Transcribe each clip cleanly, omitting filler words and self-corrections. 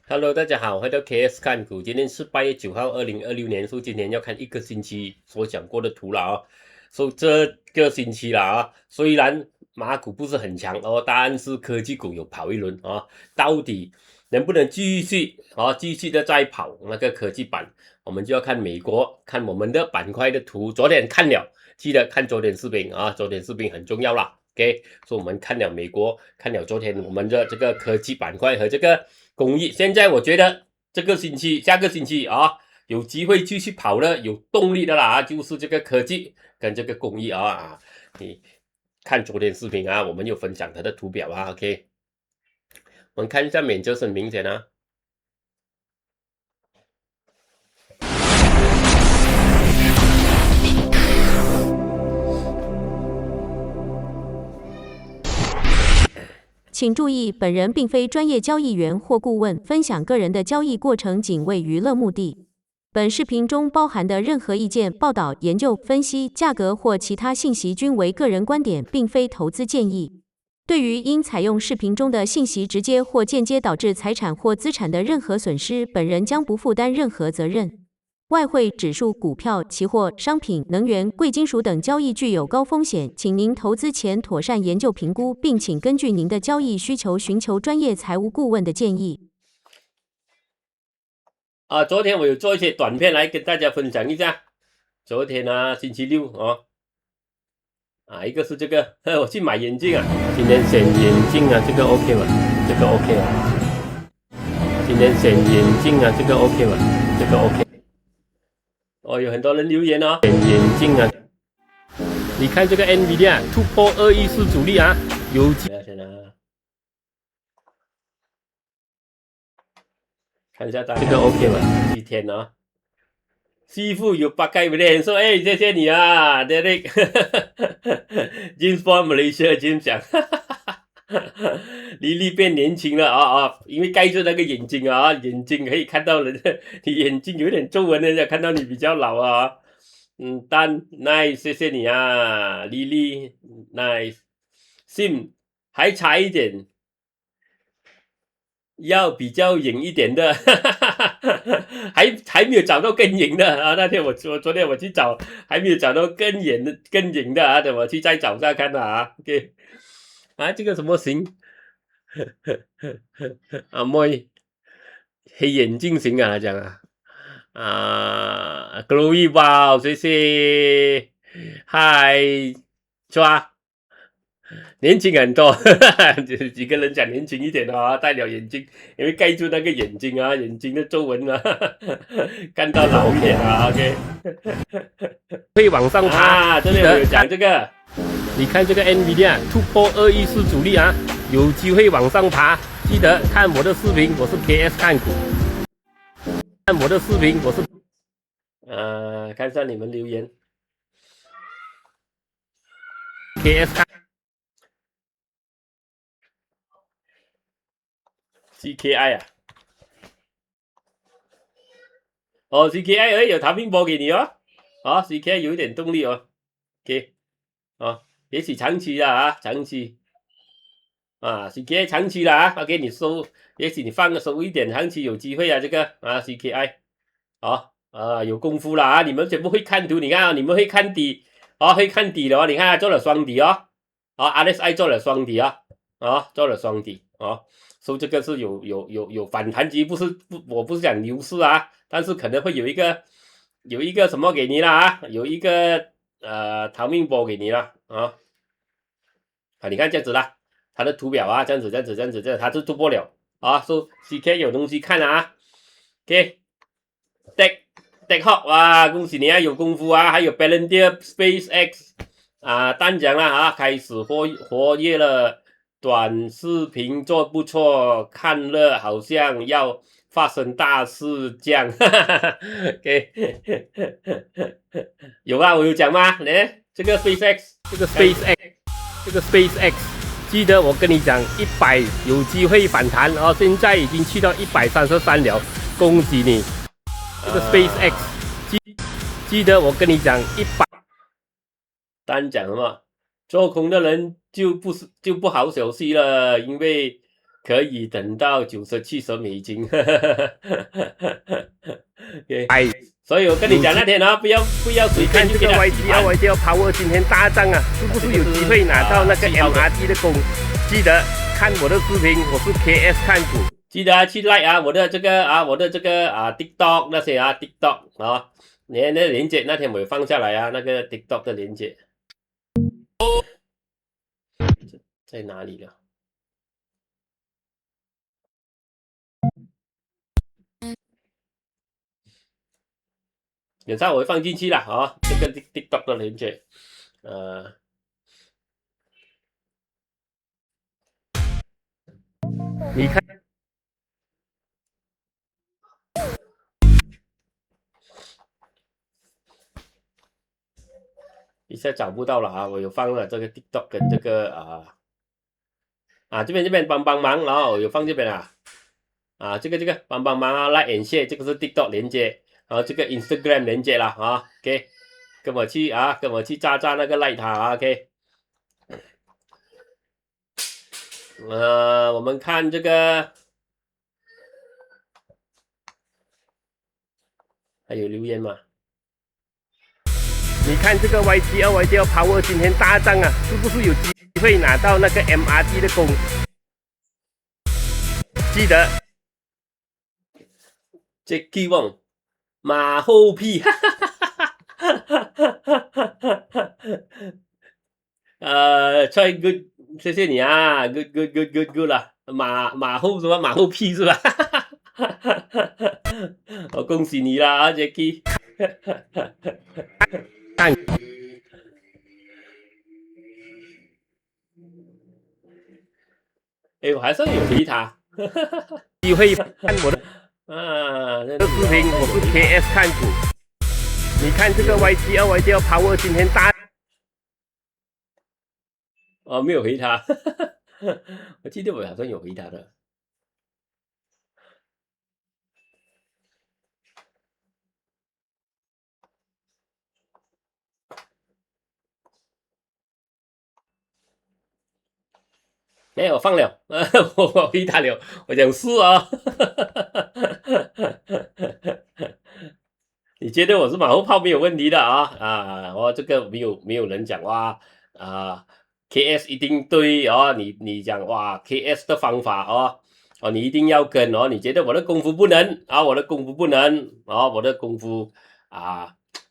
Hello，大家好，回到 KS 看股，今天是8月9号，2026年，今天要看一个星期所讲过的图了啊。这个星期了啊，虽然马股不是很强哦，但是科技股有跑一轮啊，到底能不能继续的再跑那个科技板，我们就要看美国，看我们的板块的图。昨天看了，记得看昨天视频啊，昨天视频很重要啦。OK，所以我们看了美国，看了昨天我们的这个科技板块和这个公益。现在我觉得下个星期啊，有机会继续跑的，有动力的啦，就是这个科技跟这个公益啊。你看昨天视频啊，我们有分享它的图表啊。OK，我们看一下免责声明先啊。请注意，本人并非专业交易员或顾问，分享个人的交易过程仅为娱乐目的。本视频中包含的任何意见、报道、研究、分析、价格或其他信息均为个人观点，并非投资建议。对于因采用视频中的信息直接或间接导致财产或资产的任何损失，本人将不负担任何责任。外汇、指数、股票、期货、商品、能源、贵金属等交易具有高风险，请您投资前妥善研究评估，并请根据您的交易需求寻求专业财务顾问的建议。昨天我有做一些短片来跟大家分享一下。昨天啊，星期六哦，一个是这个，我去买眼镜啊，今天选眼镜啊，这个 OK 吗？这个 OK 啊。今天选眼镜啊，这个 OK 吗？这个 OK。哦，有很多人留言哦，选眼镜啊。你看这个 NVIDIA 突破214阻力啊，有几？看一下这个 OK 吗？几天啊？师傅有8个人说，哎，谢谢你啊 ，Derek。James from Malaysia，James 讲，莉莉变年轻了啊，因为盖住那个眼睛啊，眼睛可以看到人，你眼睛有点皱纹，人家看到你比较老啊。但 nice， 谢谢你啊，莉莉 nice，Sim 还差一点。要比较赢一点的，还没有找到更赢的啊！那天昨天我去找，还没有找到更赢的啊！等我去再找下看啊。OK， 这个什么型？妹黑眼镜型啊，讲Chloe 哇，谢谢，嗨，抓。年轻很多，几个人讲年轻一点啊，戴了眼镜，因为盖住那个眼睛啊，眼睛的皱纹啊，看到老一点啊。OK， 会往上爬，这里我有讲这个，你看这个 NVIDIA 突破214阻力啊，有机会往上爬，记得看我的视频，我是 KS 看股，看我的视频，我是看一下你们留言 ，KS 看。CKI 啊，CKI 有弹屏波给你哦，CKI 有一点动力哦，OK，也许长期的啊，长期CKI 长期的啊，OK， 你收，也许你放个收一点，长期有机会啊，这个CKI，有功夫了啊，你们全部会看图，你看啊，你们会看底会看底的哦，你看做了双底哦，RSI 做了双底啊，做了双底所以这个是有反弹机，我不是讲牛市啊，但是可能会有一个什么给你啦有一个逃命波给你了你看这样子啦，它的图表啊，这样子，它是突破了所以 CK 有东西看啊 ，OK，Tech Hawk 哇，恭喜你啊，有功夫啊，还有 Palantir SpaceX 单讲了开始活跃了。短视频做不错，看了好像要发生大事这样，OK， 有啊，我有讲吗？这个 SpaceX，记得我跟你讲，100有机会反弹现在已经去到133了，恭喜你。这个 SpaceX，记得我跟你讲100，单讲什么？做空的人就不好小气了，因为可以等到97美金。okay, 哎，所以我跟你讲那天啊，不要随你看这个便就给他洗盘。 YTL Power 今天大涨啊，是不是有机会拿到那个 MRD 的工？记得看我的视频，我是 KS 看股。记得去 like 啊，我的这个TikTok 那些啊 TikTok 啊，那链接那天我有放下来啊，那个 TikTok 的链接在哪里了？等下我会放进去了啊，这个 TikTok 的链接，你看。一下找不到了啊，我有放了这个 TikTok 跟这个这边帮忙啊，我有放这边这个帮忙啊 ，like and share 这个是 TikTok 连接，然后这个 Instagram 连接了啊 ，OK， 跟我去炸那个 like 它 ，OK， 我们看这个还有留言吗？你看这个 YTL Power 今天大涨啊，是不是有机会拿到那个 MRD 的工？记得Jackie Wong 马后屁，try good， 谢谢你啊 ，good 啦，马后什么马后屁是吧？我恭喜你啦啊 ，Jackie。看，哎，我还算有回他，机会看我的这视频，我是 KS 看股。你看这个 YTL Power 今天大，没有回他，我记得我好像有回他的。没有放了，我回答了，我讲是啊。你觉得我是马后炮没有问题的我这个没有人讲哇KS 一定对哦，你讲哇 KS 的方法你一定要跟你觉得我的功夫不能我的功夫不能我的功夫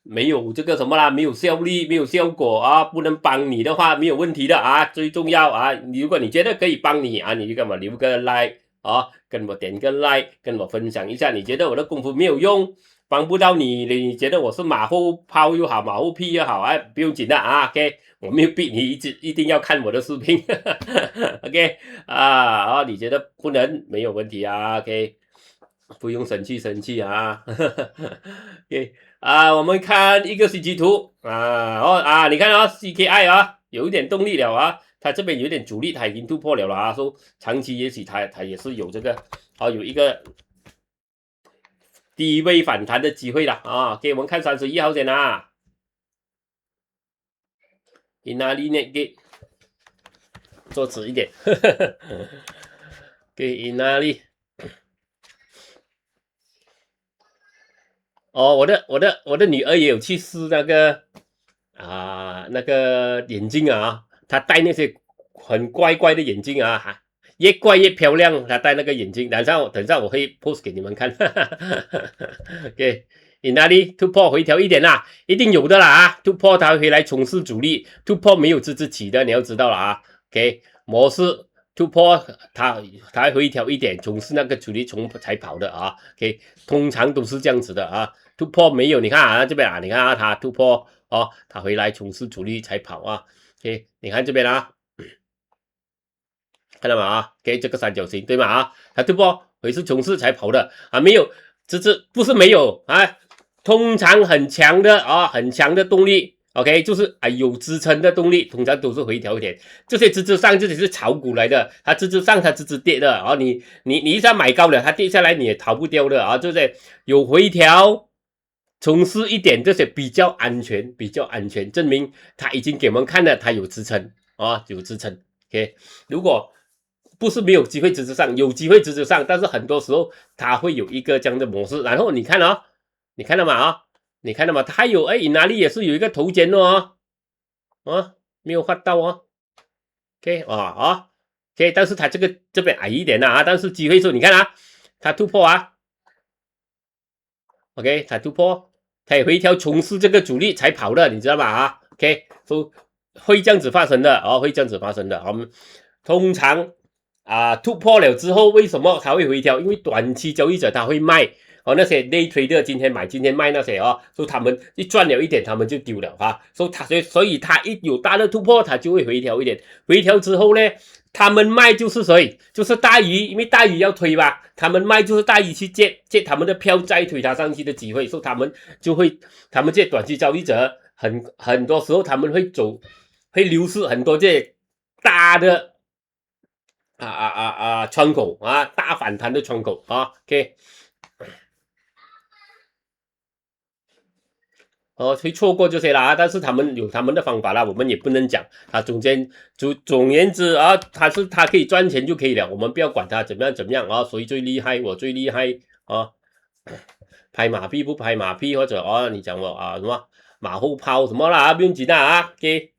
没有这个什么啦，没有效力，没有效果不能帮你的话没有问题的最重要如果你觉得可以帮你你就跟我留个 like 跟我点个 like， 跟我分享一下，你觉得我的功夫没有用，帮不到你，你觉得我是马后炮又好，马后屁又好不用紧的OK， 我没有逼你一定要看我的视频OK 你觉得不能没有问题OK， 不用生气OK。我们看一个星期图你看CKI 有一点动力了它这边有点阻力，它已经突破了说长期也许它也是有这个有一个低位反弹的机会了给我们看31号先Inali Gate 做直一点给Inali。我的女儿也有去试那个那个眼镜她戴那些很怪的眼镜越怪越漂亮。她戴那个眼镜，等下我会 post 给你们看。OK， 你哪里突破回调一点一定有的啦突破它回来冲刺主力，突破没有直起的，你要知道了OK， 模式。突破它回调一点，总是那个主力才跑的OK， 通常都是这样子的突破没有，你看这边你看它突破它回来从事主力才跑OK， 你看这边看到吗OK， 这个三角形对吗它突破回是从事才跑的没有，这不是没有通常很强的很强的动力。OK， 就是有支撑的动力，通常都是回调一点。这些支上这里是炒股来的，它支上它支跌的你一下买高了，它跌下来你也逃不掉的这些有回调，冲刺一点，这些比较安全，证明它已经给我们看了，它有支撑有支撑。OK， 如果不是没有机会直直上，有机会直直上，但是很多时候它会有一个这样的模式。然后你看哦，你看到吗？你看到吗？它有哪里也是有一个头肩哦，没有画到哦。OK OK， 但是它这边矮一点但是机会是，你看它突破OK， 它突破，它也回调冲刺这个阻力才跑的，你知道吗？OK， 会这样子发生的会这样子发生的。我们通常突破了之后，为什么它会回调？因为短期交易者他会卖那些 day trader 今天买今天卖那些所以他们一赚了一点，他们就丢了所以它一有大的突破，它就会回调一点。回调之后呢，他们卖就是谁？就是大鱼，因为大鱼要推吧，他们卖就是大鱼去借他们的票，再推它上去的机会，所以他们这些短期交易者很多时候他们会流失很多这大的窗口大反弹的窗口OK。会错过这些啦，但是他们有他们的方法啦，我们也不能讲。他总言之他可以赚钱就可以了，我们不要管他怎么样谁最厉害，我最厉害拍马屁不拍马屁，或者你讲我什么马后炮什么啦不用紧OK，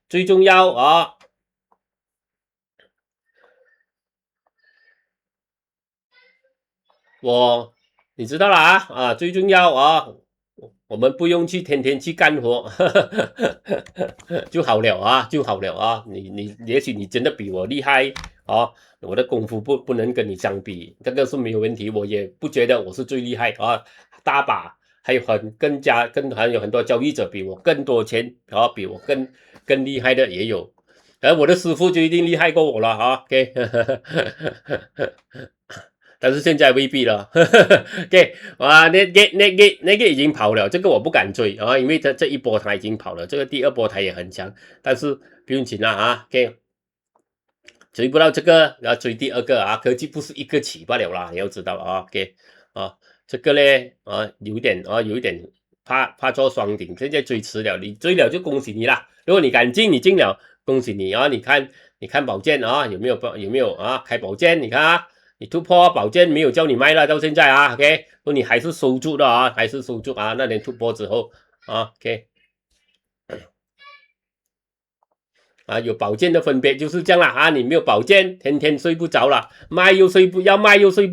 最重要你知道啦最重要我们不用去天天去干活就好了你也许你真的比我厉害我的功夫不能跟你相比，这个是没有问题，我也不觉得我是最厉害大把还有还有很多交易者比我更多钱比我更厉害的也有，而我的师傅就一定厉害过我了OK 但是现在未必了，OK， 那个已经跑了，这个我不敢追因为这一波它已经跑了，这个第二波它也很强，但是不用紧OK， 追不到这个，要追第二个科技不是一个起罢了啦，你要知道OK， 这个呢有一点怕做双顶，现在追迟了，你追了就恭喜你啦，如果你敢进，你进了，恭喜你你看宝剑有没有开宝剑，你看你突破宝剑没有叫你卖了，到现在OK， 说你还是收住的还是收住那年突破之后OK， 有宝剑的分别就是这样啦你没有宝剑，天天睡不着了，卖又睡不着，不卖又睡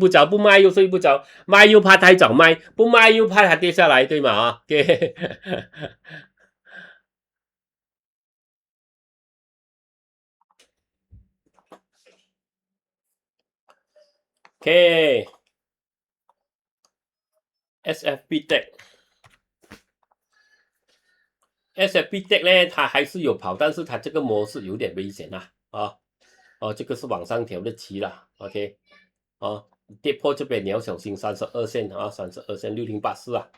不着，卖又怕太早卖，不卖又怕它跌下来，对吗OK OK， SFB Tech 呢，它还是有跑，但是它这个模式有点危险这个是往上调的期啦 OK 跌破这边你要小心32线32线6084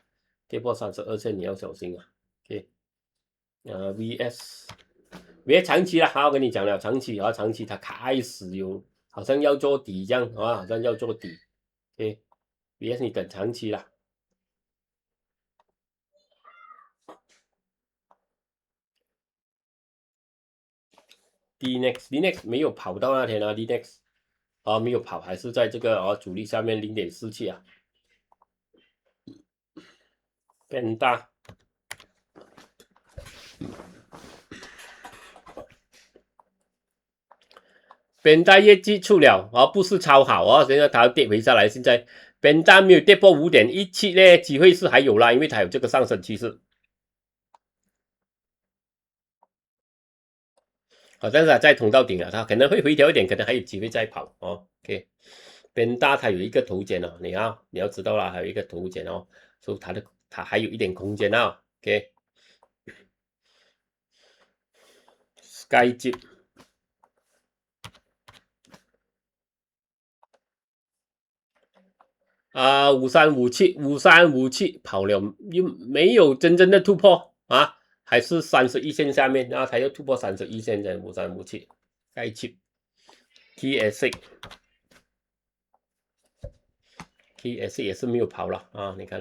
跌破32线你要小心OK VS 长期啦我跟你讲了，长期它开始好像要做底这样好像要做底OK VS 你等长期啦。DNEX 没有跑到那天DNEX 没有跑，还是在这个阻力下面0.47变大。变大业绩出了不是超好现在它跌回下来，现在变大没有跌破5.17呢，机会是还有啦，因为它有这个上升趋势。好像是在通道顶了，它可能会回调一点，可能还有机会再跑OK， 变大它有一个头肩你要知道啦，还有一个头肩所以它还有一点空间OK。SkyJip 5357跑了又没有真正的突破还是31线下面才要突破31线的5357 SkyJip TSC 也是没有跑了你看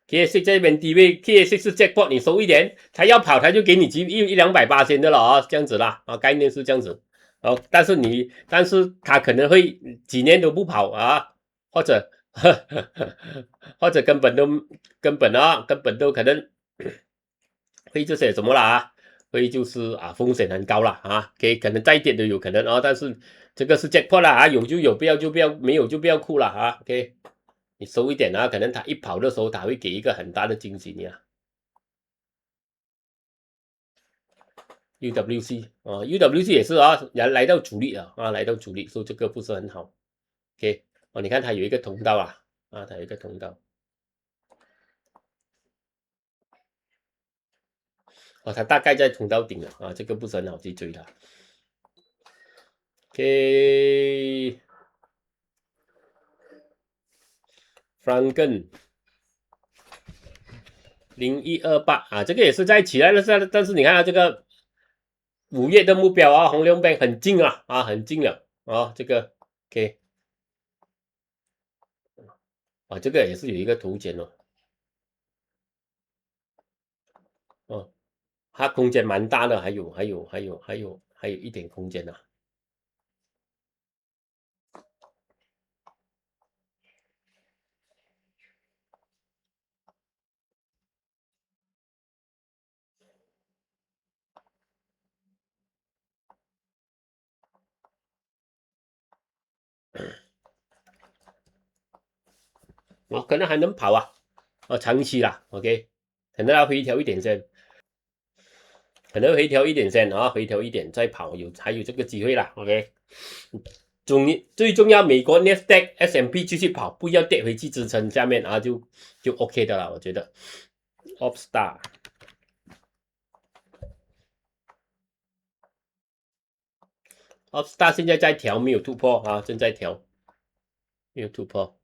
TSC 这边低位 TSC 是 jackpot 你收一点，他要跑他就给你100-200%的了这样子啦概念是这样子哦，但是他可能会几年都不跑啊，或者或者根本都可能会这些什么啦啊，会就是风险很高啦啊，可能再跌都有可能啊，但是这个是 jackpot 啦啊，有就有，不要就不要，没有就不要哭了啊，OK， 你收一点啊，可能他一跑的时候他会给一个很大的惊喜你啊。UWC 啊，UWC 也是啊，来到主力了啊，来到主力，所以这个不是很好。OK， 哦，你看它有一个通道啊，它有一个通道。哦，它大概在通道顶了啊，这个不是很好去追它。OK， Franken 0128啊，这个也是在起来了，但是你看这个5月的目标啊，红龙边很近啊，很近了啊，这个 OK 啊，这个也是有一个头肩哦，它空间蛮大的，还有一点空间啊。可能还能跑长期啦 ，OK， 可能要回调一点先，回调一点再跑，还有这个机会啦 ，OK。最重要，美国 Nasdaq、S&P 继续跑，不要跌回去支撑下面啊，就 OK 的了，我觉得。Opstar 现在在调，没有突破啊，正在调，没有突破。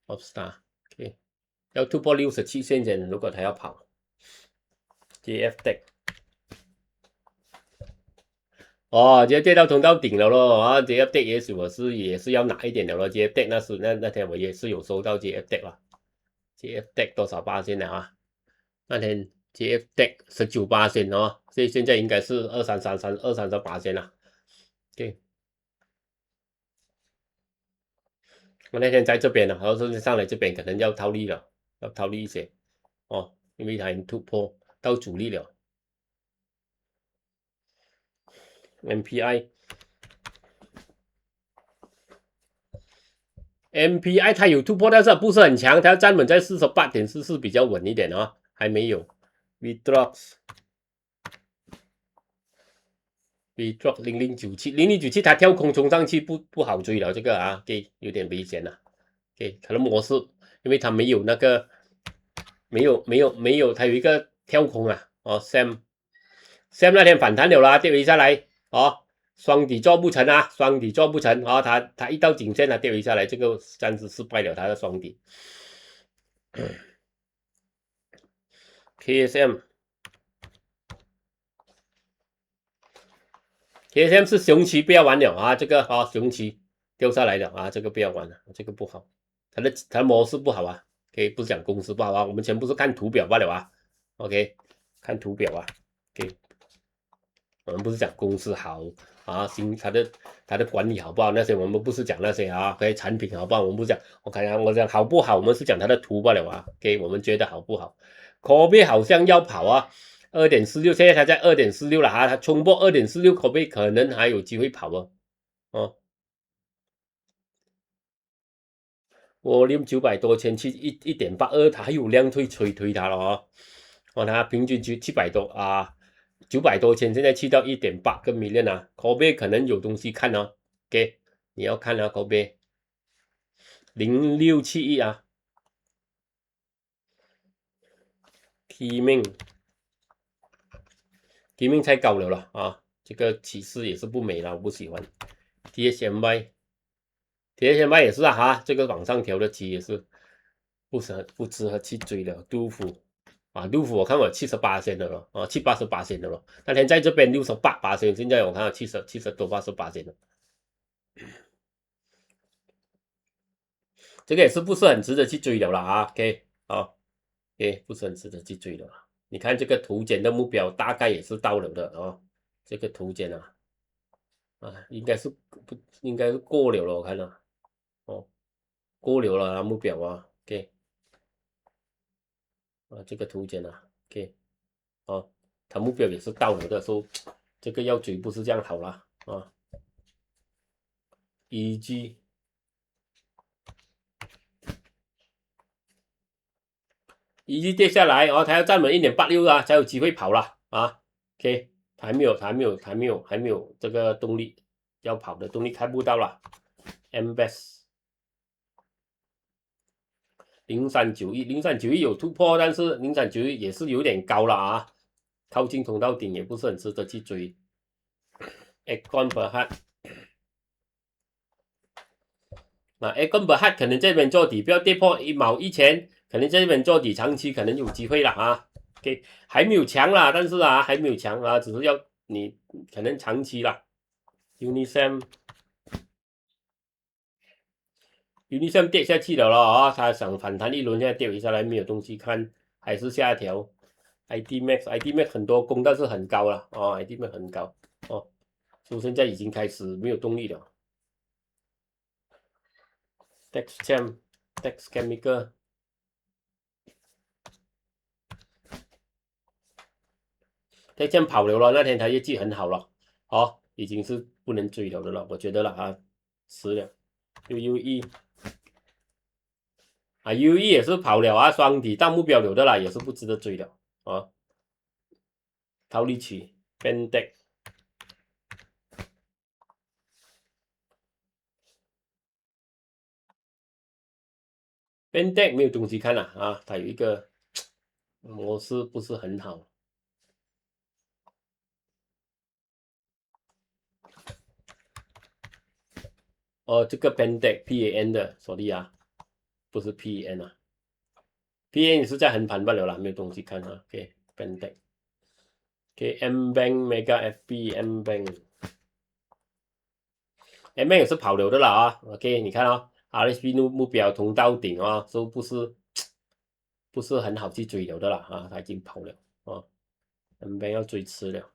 Opstar OK， 要突破67线前，如果他要跑。JFTech 哦，直接跌到通道顶了咯啊！JFTech 也是要拿一点的咯，JFTech 那天我也是有收到 JFTech 啦，JFTech 多少%了啊？那天 JFTech 19%哦，所以现在应该是23%啦。对，我那天在这边了，然后甚至上来这边可能要套利了，要套利一些哦，因为它已经突破到主力了。MPI 它有突破，但是不是很强，它站稳在48.44比较稳一点啊，还没有。VDROX 0097它跳空冲上去不好追了，这个对，有点危险了。对，它的模式，因为它没有那个没有，它有一个跳空Sam 那天反弹了啦，跌回下来双底做不成双底做不成它一到颈线跌回下来，这个暂时失败了它的双底。KSM 是熊期，不要玩了这个熊期掉下来了这个不要玩了，这个不好，它的模式不好OK， 不是讲公司不好我们全部是看图表罢了OK， 看图表OK， 我们不是讲公司好它的管理好不好那些，我们不是讲那些OK， 产品好不好，我们不讲，我讲好不好，我们是讲它的图罢了OK， 我们觉得好不好。Kobe 好像要跑2.46， 现在它在2.46了它冲破2.46 Kobe 可能还有机会跑我用900多千去1.82，它还有量推它了它平均就700多900多千，现在去到1.8个 million Kobe 可能有东西看OK， 你要看Kobe 0671Timing 太高了这个起势也是不美了，我不喜欢。TSMY 也是这个往上调的期也是不适合去追的。杜甫我看我78%的了78%的了，那天在这边68%，现在我看到70多80%了。这个也是不是很值得去追的了OK， OK， 不是很值得去追的。你看这个图检的目标大概也是到了的这个图检啊，应该是过了了，我看了，哦，过了了啊，目标啊，OK，啊，这个图鉴啊，OK，哦，它目标也是到了的，说这个要追不是这样好啦，啊，EG。一跌下来，它要站稳1.86啊，才有机会跑了啊。OK，还没有这个动力要跑的动力看不到了。MBS 0391有突破，但是0391也是有点高了啊，靠近通道顶也不是很值得去追。Agon Berhad， 那 Agon Berhad 可能这边做底，不要跌破1毛1钱，可能这边做底，长期可能有机会了啊。OK， 还没有强啦，但是啊还没有强啊，只是要你可能长期啦。Unisem 跌下去了啊，它想反弹一轮，现在跌下来没有东西看，还是下调。ID Max 很多攻，但是很高了哦 ，ID Max 很高哦，所以现在已经开始没有动力了。Dex Chemical 再这样跑了了，那天它业绩很好了，哦，已经是不能追了的了，我觉得了啊，迟了。UE 啊 UE 也是跑了啊，双底到目标了的啦，也是不值得追的啊。陶力奇 Bendex Bendex 没有东西看了啊，它有一个模式不是很好。哦，这个 Bendex PAN 的，sorry啊，不是 PAN 啊，PAN 也是在横盘罢了啦，没有东西看啊。OK Bendex，OK M Bank Mega FB M Bank。M Bank 也是跑流的了啊，OK， 你看哦 ，RSP 目标通到顶啊，都不是很好去追流的了啊，它已经跑了啊 ，M Bank 要追迟了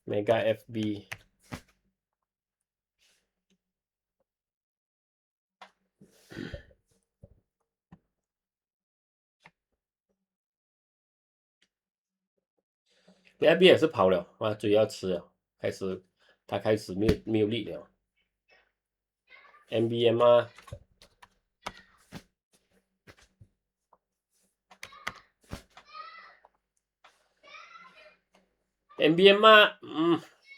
，Mega FB。FB 也是跑了啊，追要吃了，它开始没有力了。MBM 啊。MBM 嘛，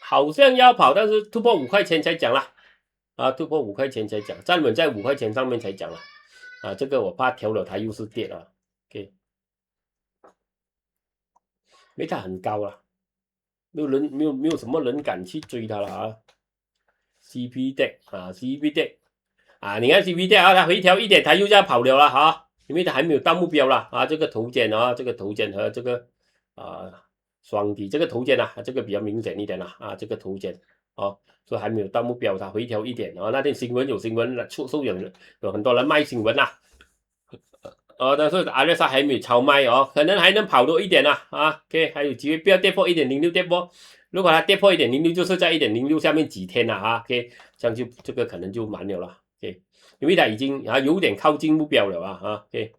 好像要跑，但是突破5块钱才讲啦，啊，突破5块钱才讲，站稳在5块钱上面才讲了，啊，这个我怕调了它又是跌了，OK， 因为它很高了，没有什么人敢去追它了啊。CPD 啊 ，CPD 啊，你看 CPD 啊，它回调一点，它又要跑了了哈，因为它还没有到目标了啊，这个头肩啊，这个头肩和这个啊双底这个头肩啊，这个比较明显一点啦啊，这个头肩哦，所以还没有到目标，它回调一点。然后那天有新闻了，有很多人卖新闻啦，但是阿列莎还没有超卖哦，可能还能跑多一点啦啊，OK， 还有机会，不要跌破1.06跌破。如果它跌破1.06，就是在1.06下面几天了啊，OK， 这样就这个可能就满了啦 ，OK， 因为它已经有点靠近目标了啊，OK。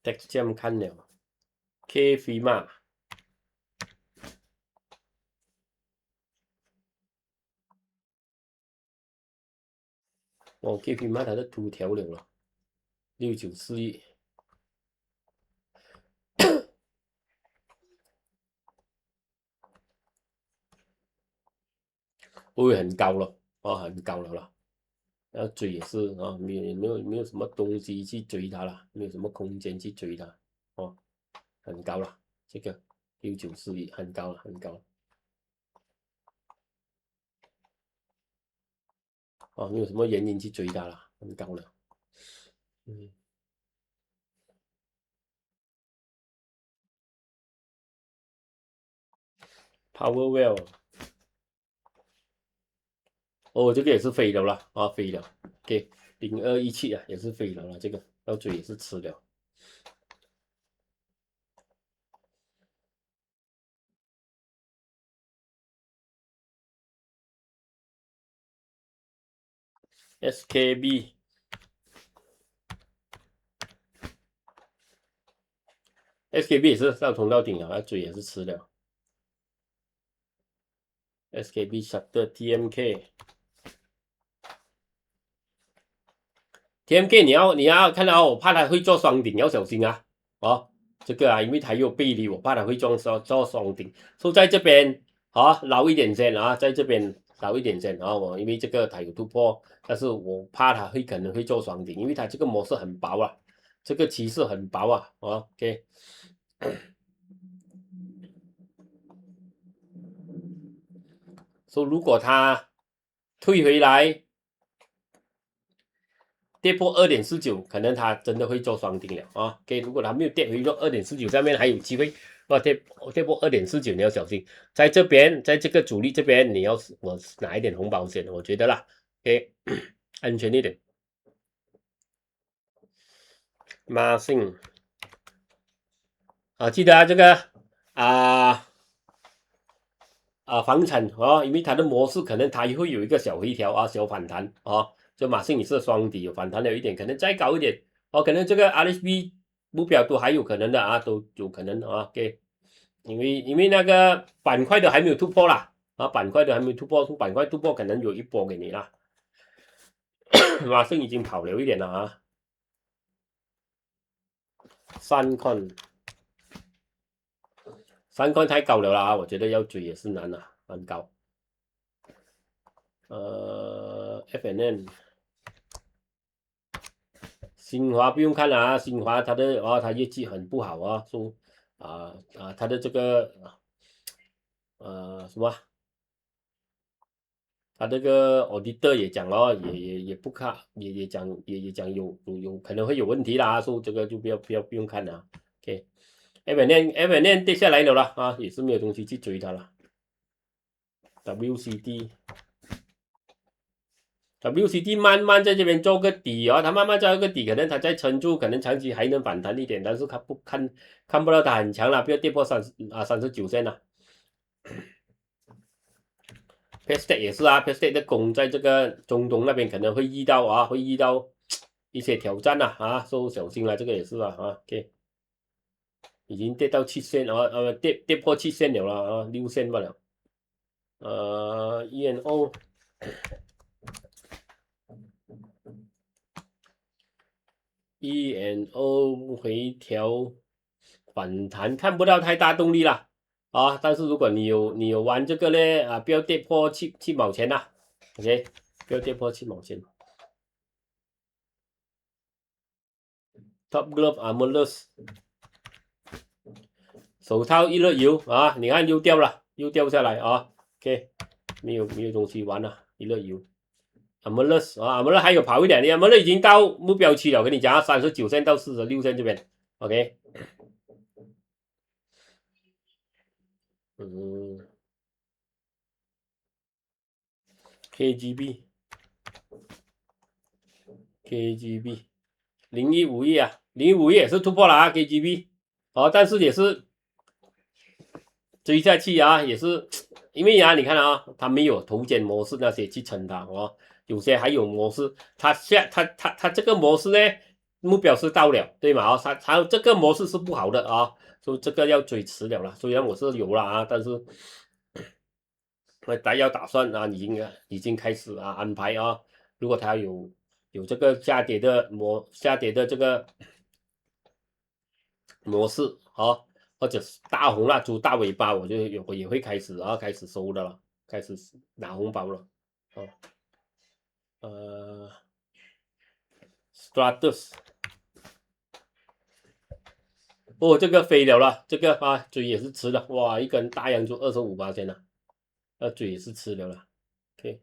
Dexcom 看了 ，K f 嘛，哦 K f 嘛，它的图调了6941，不会很高了，哦，很高了啦。要追也是啊，没有什么东西去追它了，没有什么空间去追它，哦，很高了，这个6941很高了，很高了，哦，没有什么原因去追它了，很高了，Powerwell， 哦，这个也是飞了啦，啊，飞了，OK， 0217啊，也是飞了啦，这个要追也是吃了。SKB 也是上冲到顶啊，嘴也是吃了。SKB shutter TMK 你要看到我怕它会做双顶，要小心啊！哦，这个啊，因为它有背离，我怕它会做双顶。所以在这边啊捞一点先啊，在这边捞一点先啊。我因为这个它有突破，但是我怕它可能会做双顶，因为它这个模式很薄啊，这个骑士很薄啊。OK。所以如果它退回来跌破2.49，可能它真的会做双顶了啊。OK， 如果它没有跌回到2.49上面，还有机会。跌破2.49，你要小心。在这边，在这个主力这边，我拿一点红包先，我觉得啦。OK， 安全一点。马信啊，记得啊，这个房产因为它的模式可能它会有一个小回调啊，小反弹啊。就马信也是双底，有反弹了一点，可能再高一点可能这个 RSB 目标都还有可能的啊，都有可能啊。OK， 因为那个板块都还没有突破啦板块都还没有突破，板块突破可能有一波给你啦。马信已经跑了一点了啊。三宽太高了啦，我觉得要追也是难啊，很高。FNN 新华不用看了啊，新华它业绩很不好啊，说它的这个什么，它这个 auditor 也讲也不看，也讲有可能会有问题啦，说这个就不用看了。OK，FNN 跌下来了啦啊，也是没有东西去追它了。WCD 慢慢在这边做个底它慢慢做个底，可能它再撑住，可能长期还能反弹一点，但是看不到它很强了，不要跌破39线了。Pestec 也是啊 ，Pestec 的攻在这个中东那边可能会遇到一些挑战所以小心了，这个也是OK， 已经跌到7线跌破7线了啦6线罢了。ENO 回调反弹看不到太大动力啦但是如果你有玩这个呢不要跌破7毛钱啦 ，OK， 不要跌破7毛钱。Top Glove Armorless 手套一热油你看又掉了，又掉下来OK， 没有东西玩了，一热油。Armorless Armorless 还有跑一点的 ，Armorless 已经到目标区了，我跟你讲39线到46线这边 ，OK。KGB 01510151也是突破了KGB 但是也是追下去也是因为你看它没有头肩模式那些去撑它有些还有模式，它这个模式呢目标是到了对吗它这个模式是不好的所以这个要追迟了啦，虽然我是有了但是要打算已经开始安排如果它有这个下跌的这个模式或者大红蜡烛大尾巴，我也会开始收的了，开始拿红包了Stratus 这个飞了这个嘴也是吃了，哇，一根大阳烛25%了，嘴也是吃了啦 ，OK，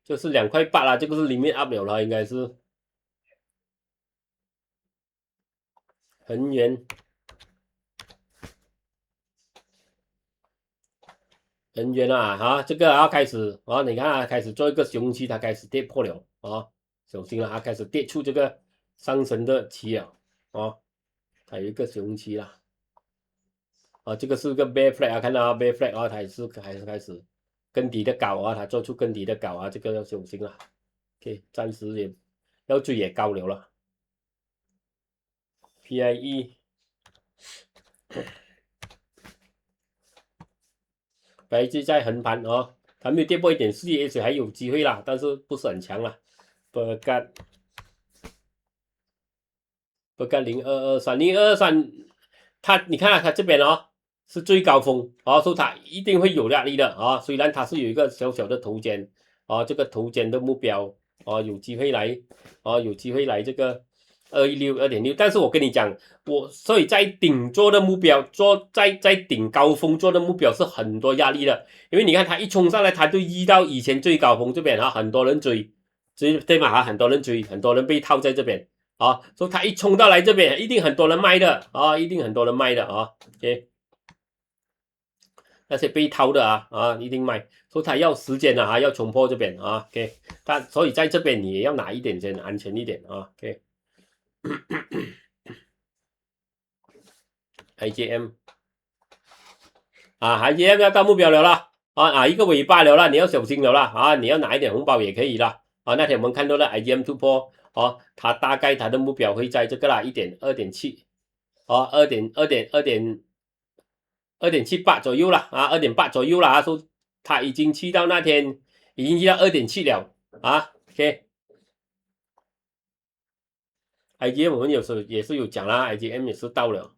就是2.8块啦，这个是里面 up 了啦，应该是恒源这个开始你看开始做一个熊期，它开始跌破了小心了开始跌出这个上升的期了它有一个熊期啦这个是个 bear flag 看到bear flag它也是开始跟底的搞它做出跟底的搞这个要小心啦，OK， 暂时也要追也高了了 ，PIE。白就在横盘哦，它没有跌破1.4，也许还有机会啦，但是不是很强啦。不干0223，0223，它你看它这边哦是最高峰哦，所以它一定会有压力的啊、虽然它是有一个小小的头肩啊、这个头肩的目标有机会来有机会来这个216、2.6，但是我跟你讲，所以在顶做的目标，在顶高峰做的目标是很多压力的，因为你看它一冲上来，它就移到以前最高峰这边很多人追对嘛很多人追，很多人被套在这边所以它一冲到来这边，一定很多人卖的一定很多人卖的OK。那些被套的一定卖，所以它要时间要冲破这边OK， 所以在这边你也要拿一点先安全一点OK。IJM IJM 要到目标了啦一个尾巴了啦，你要小心了啦你要拿一点红包也可以啦那天我们看到了 IJM 突破它大概它的目标会在这个啦2.72.78左右啦2.8左右啦说它已经去到那天已经去到2.7了OK。IJM 我们有时候也是有讲啦 ，IJM 也是到了。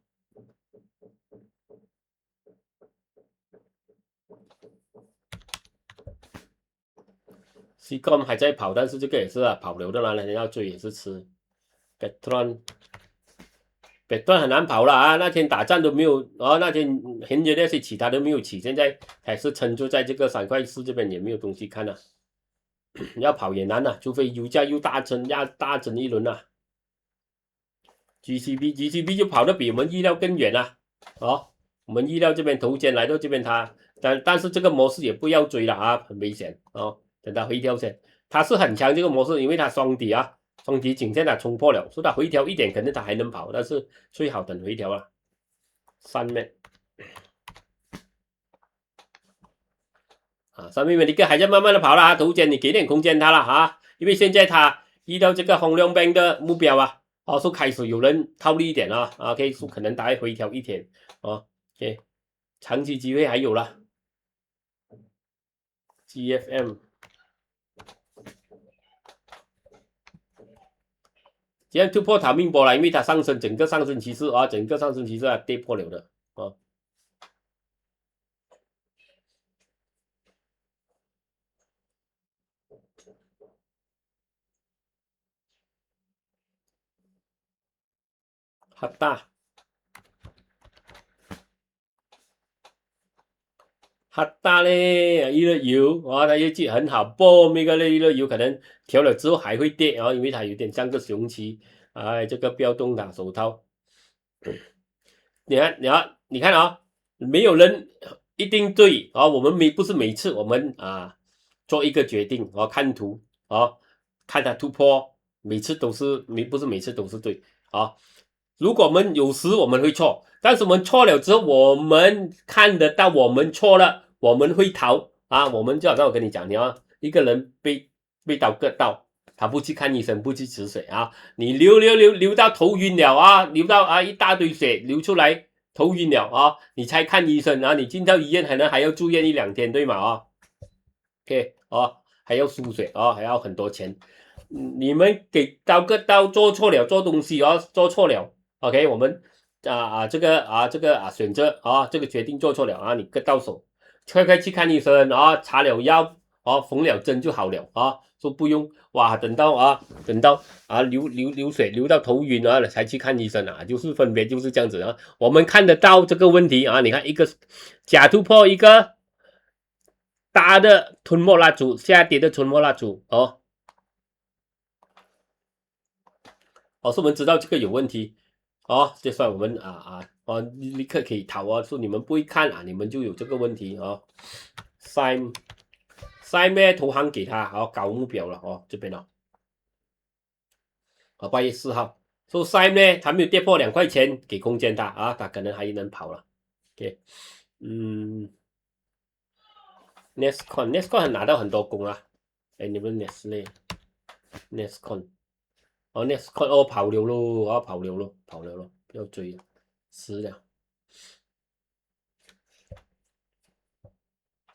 CCOM 还在跑，但是这个也是跑流的啦，人要追也是吃。Petron 很难跑了那天打仗都没有那天很久那些其他都没有起，现在还是撑住在这个3块4这边也没有东西看了要跑也难了除非油价又大增一轮了GCB 就跑得比我们意料更远了我们意料这边头肩来到这边但是这个模式也不要追了很危险等它回调先，它是很强这个模式，因为它双底双底颈线它冲破了，所以它回调一点可能它还能跑，但是最好等回调了。3面3面你个还在慢慢的跑了头肩你给点空间它了因为现在它遇到这个红亮棒的目标说开始有人套利一点OK， 说可能它会回调一天OK， 长期机会还有了。GFM 这样突破逃命波了，因为它上升整个上升趋势整个上升趋势跌破了的哈大嘞，一日油它业绩很好，波那个一日油可能调了之后还会跌因为它有点像个熊期这个标动打手套。你看没有人一定对我们不是每次我们做一个决定看图看它突破，不是每次都是对如果我们有时我们会错，但是我们错了之后，我们看得到我们错了，我们会逃我们就好像我跟你讲，一个人被刀割到，他不去看医生，不去止血你流到头晕了流到一大堆血流出来，头晕了你才看医生你进到医院可能还要住院1-2天，对吗OK 还要输血还要很多钱。你们给刀割刀做错了，做东西做错了。OK， 我们这个选择这个决定做错了你割到手，快去看医生查了药缝了针就好了说不用等到流水流到头晕才去看医生就是分别就是这样子我们看得到这个问题你看一个假突破，一个大的吞没蜡烛，下跌的吞没蜡烛所以我们知道这个有问题就算我们立刻可以逃说你们不会看你们就有这个问题Sime 投行给他搞目标了这边8月4号说Sime 呢他没有跌破2块钱，给空间他他可能还能跑了OK。 Nescon 拿到很多功你们 Nestle Nextcon， 哦 Nextcon 哦跑了咯，哦跑了咯，不要追了，死了。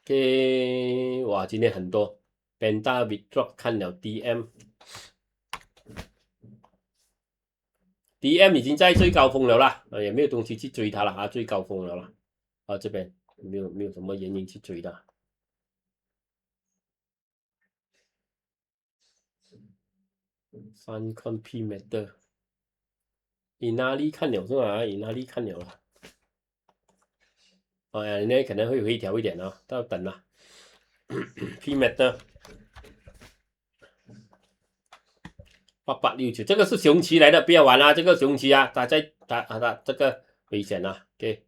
OK， 哇，今天很多 Penta Withdraw 看了 DM 已经在最高峰了啦，也没有东西去追它了啊，最高峰了啦。啊，这边没有什么原因去追的。三看 P Meter， 以哪里看了是吧？以哪里看了了？那可能会回调一点啊，要等啦。P Meter 8869，这个是熊期来的，不要玩啊！这个熊期啊，它这个危险啊。OK，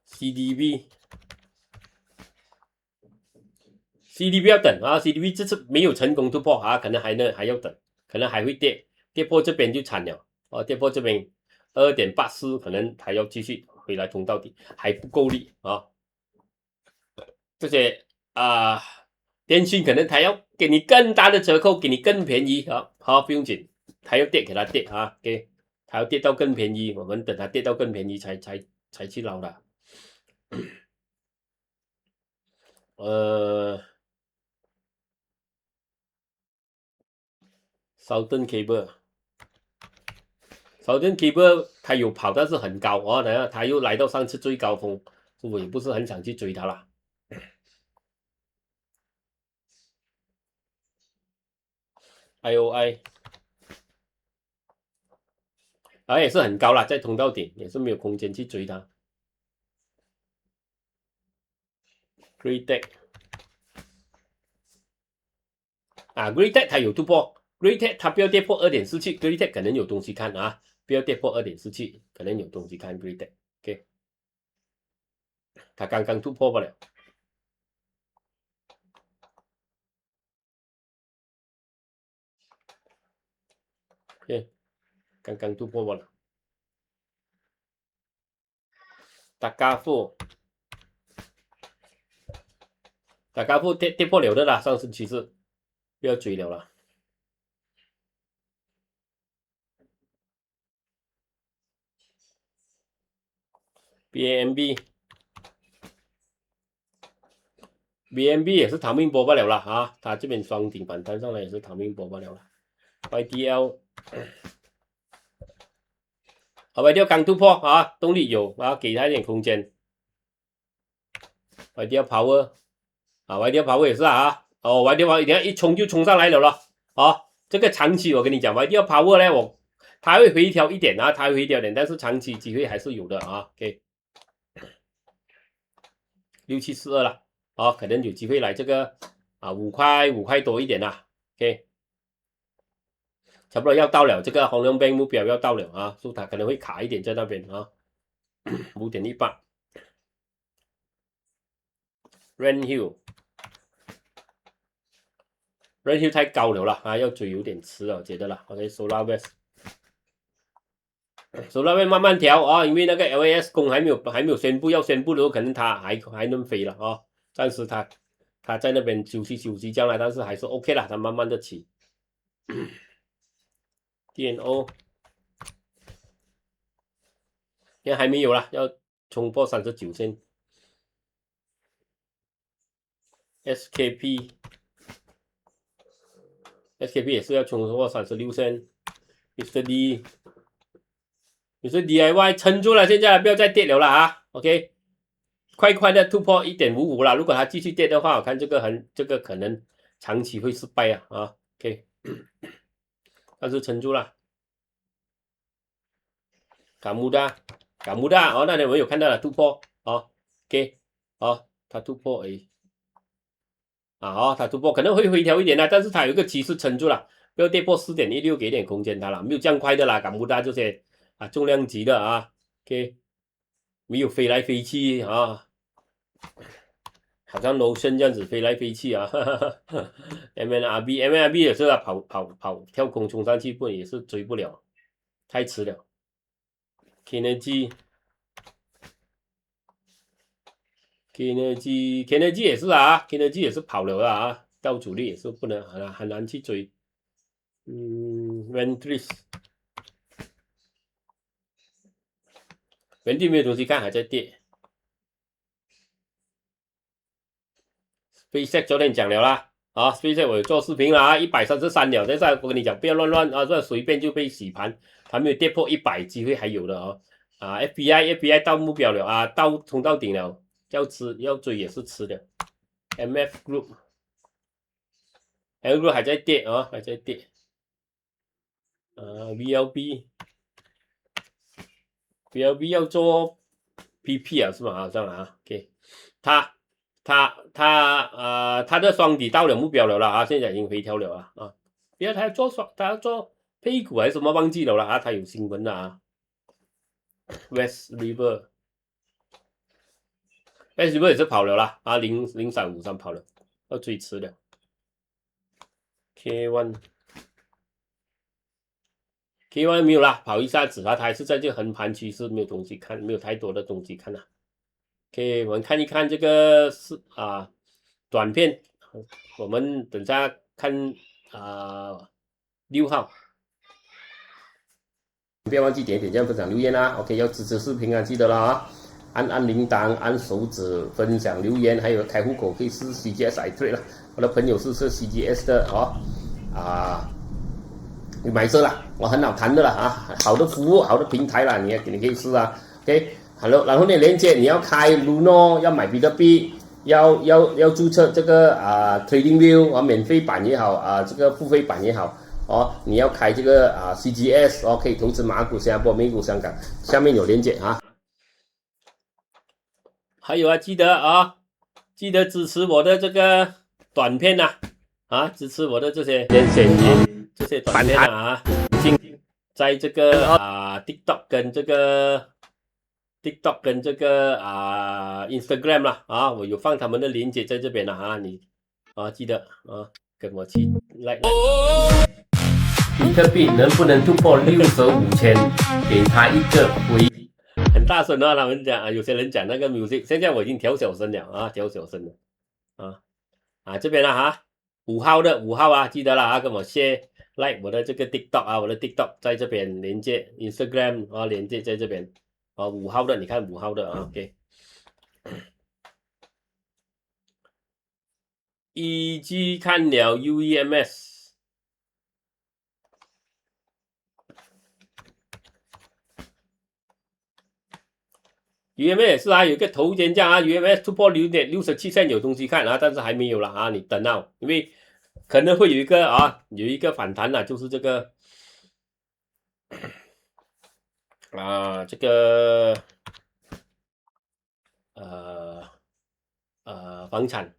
CDB 要等啊 ，CDB 这次没有成功突破啊，可能还要等，可能还会跌破这边就惨了哦，跌破这边2.84，可能还要继续回来冲到底，还不够力啊。这些电讯可能它要给你更大的折扣，给你更便宜啊，好不用紧，它要跌给它跌啊，给它要跌到更便宜，我们等它跌到更便宜才去捞的。Southern Cable。Southern Cable 它有跑，但是很高哦，等下它又来到上次最高峰，我也不是很想去追它啦。IOI 也是很高啦，在通道顶也是没有空间去追它。Greatech Greatech 它有突破 ，Greatech 它不要跌破2.47 ，Greatech 可能有东西看啊，不要跌破2.47，可能有东西看 Greatech。OK， 它刚刚突破不了。OK， 刚刚突破不了。Takaful 跌破了的啦，上升趋势，不要追了啦。BNB 也是逃命波罢了啦啊，它这边双顶反弹上来也是逃命波罢了啦。YDL YDL 刚突破啊，动力有啊，给它一点空间。YDL Power YDL Power 也是啊YDL Power 一冲就冲上来了这个长期我跟你讲 YDL Power 呢，它会回调一点啊，但是长期机会还是有的啊。OK， 6742了可能有机会来这个5块多一点啦。OK， 差不多要到了，这个红龙边目标要到了啊，所以它可能会卡一点在那边啊。5.18 Renhill 太高了啦要追有点迟了，我觉得啦。OK， Solar West 慢慢调因为那个 LAS 攻还没有宣布，要宣布的时候可能它还能飞了暂时它在那边休息这样啦，但是还是 OK 啦，它慢慢的起。DNO 现在还没有啦，要冲破39线。SKP 也是要冲破36线。Mr. DIY 撑住了，现在不要再跌了啦OK， 快的突破 1.55 啦，如果它继续跌的话，我看这个可能长期会失败OK， 但是撑住了。卡穆达那里我有看到了突破OK， 它突破它突破可能会回调一点啦，但是它有一个趋势撑住了，不要跌破 4.16， 给点空间它了，没有这样快的啦，卡穆达这些重量级的OK， 没有飞来飞去好像楼升这样子飞来飞去MNRB 也是跑跳空冲上去，不也是追不了，太迟了。，Kennedy 也是啊，Kennedy 也是跑了的啊，到主力也是不能很难去追。Ventris 没有东西看，还在跌。SpaceX 昨天讲了啦，啊 ，SpaceX 我有做视频了啊，133了，但是我跟你讲，不要乱啊，这随便就被洗盘，还没有跌破100，机会还有的哦。啊 ，FBI 到目标了啊，冲到顶了，要追也是吃的。MF Group 还在跌啊，还在跌。VLB 要做 PP 啊，是吗？好像啊 ，OK， 他的双底到了目标了啦啊，现在已经回调了啊，不要他要做配股还是什么忘记了啦啊，他有新闻的啊。West River 也是跑了啦啊，0353跑了，要追迟了。K1 没有啦，跑一下子啊，它还是在这个横盘趋势，没有东西看，没有太多的东西看啦。OK， 我们看一看这个短片，我们等下看6号，不要忘记点赞、分享、留言啊。OK， 要支持视频啊，记得了啊，按铃铛、按手指、分享、留言，还有开户口可以试 CGS iTrade 了。我的朋友是 CGS 的哦，你买车啦，我很好谈的啦啊，好的服务，好的平台啦，你可以试啊。OK， 然后呢，连接你要开 Luno， 要买比特币，要注册这个TradingView 啊，免费版也好这个付费版也好哦，你要开这个CGS 哦，可以投资马股、新加坡、美股、香港，下面有连接啊。还有啊，记得支持我的这个短片啊，支持我的这些这些短片啊，在这个TikTok 跟这个 Instagram 啦啊，我有放他们的链接在这边了啊，你记得跟我去比特币能不能突破65,000？给他一个回。很大声啊，他们讲有些人讲那个 music， 现在我已经调小声了啊，调小声了这边了5号啊，记得了跟我 share like 我的这个 TikTok 我的 TikTok 在这边连接 Instagram 连接在这边5号的，你看5号的OK。以及看了 UEMS。UMS 也是有一个头肩这样UMS 突破0.67线有东西看但是还没有了你等因为可能会有一个反弹就是这个这个房产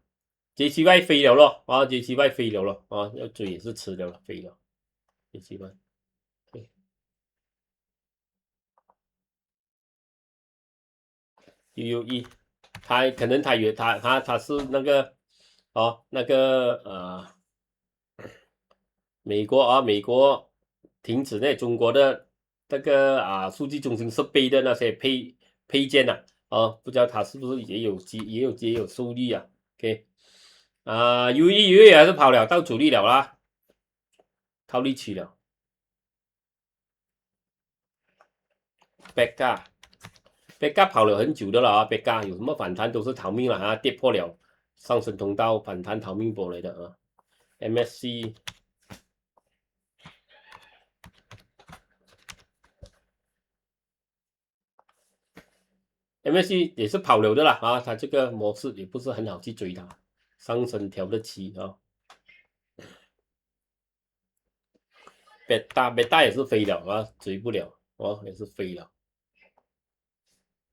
JCY 飞了咯JCY 飞了咯要追也是吃了飞了 JCY。UUE 他可能他是那个美国停止中国的那个数据中心设备的那些配件不知道他是不是也有收益OK UE 还是跑了到主力了啦，套利区了。Beka 跑了很久的了Beka 有什么反弹都是逃命了跌破了上升通道，反弹逃命波来的MSC 也是跑了的啦它这个模式也不是很好去追它，上升调得起Beta 也是飞了追不了也是飞了，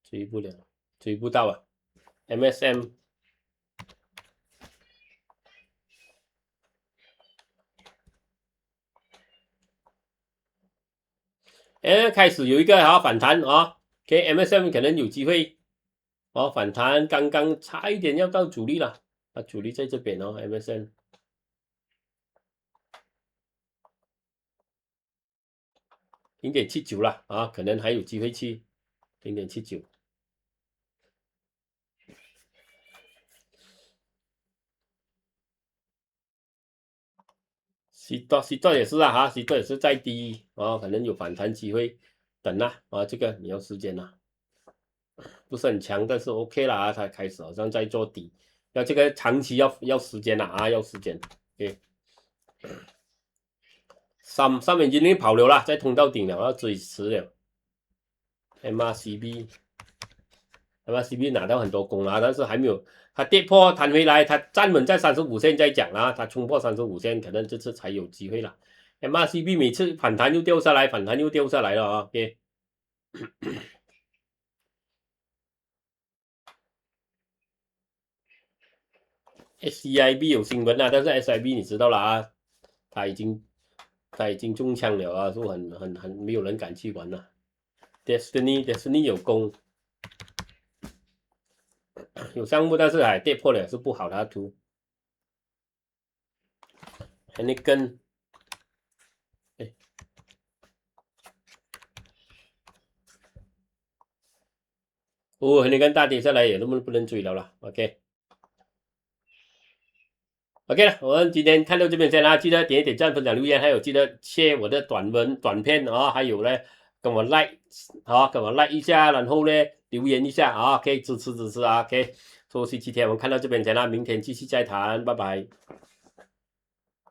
追不了，追不到MSM 开始有一个反弹OK MSM 可能有机会反弹，刚刚差一点要到主力了主力在这边MSM 0.79了可能还有机会去0.79。C 段也是啊哈，C 段也是在低可能有反弹机会，等这个你要时间不是很强，但是 OK 啦它开始好像在做底，要这个长期要时间要时间 ，OK。上面已经跑了啦，在通道顶了，要追迟了。MRCB 拿到很多功但是还没有，它跌破弹回来，它站稳在35线再讲它冲破35线，可能这次才有机会了。MRCB 每次反弹又掉下来，反弹又掉下来了OK。SCIB 有新闻但是 SCIB 你知道了它已经中枪了就很没有人敢去玩了。Destiny 有功，有项目，但是还跌破了是不好的图。Heineken，Heineken 大跌下来也不能追了啦 OK。OK 了，我们今天看到这边先啦，记得点一点赞、分享、留言，还有记得切我的短片还有呢，跟我 like 跟我 like 一下，然后呢留言一下可以支持OK。所以星期天我们看到这边先啦，明天继续再谈，拜拜。